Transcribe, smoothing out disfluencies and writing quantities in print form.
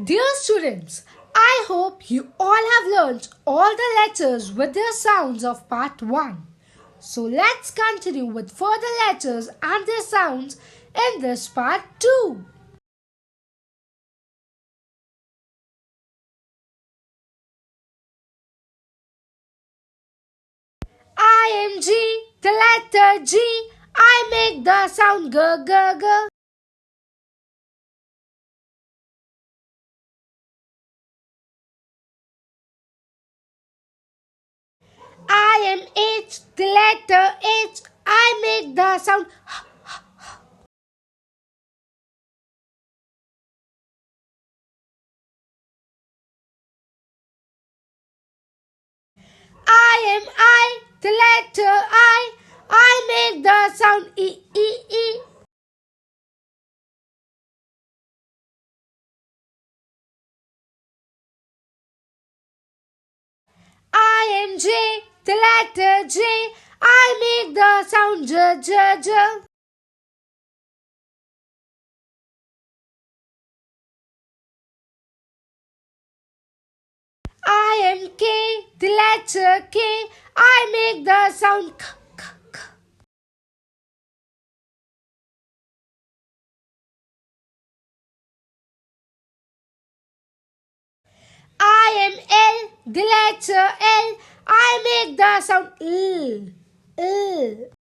Dear students, I hope you all have learned all the letters with their sounds of part 1. So let's continue with further letters and their sounds in this part 2. I am G, the letter G. I make the sound G G G. I am H, the letter H. I make the sound H. I am I, the letter I. I make the sound E E E. I am J, the letter J. I make the sound J J J. I am K, the letter K. I make the sound K K K. I am L, the letter L. I make the sound L L.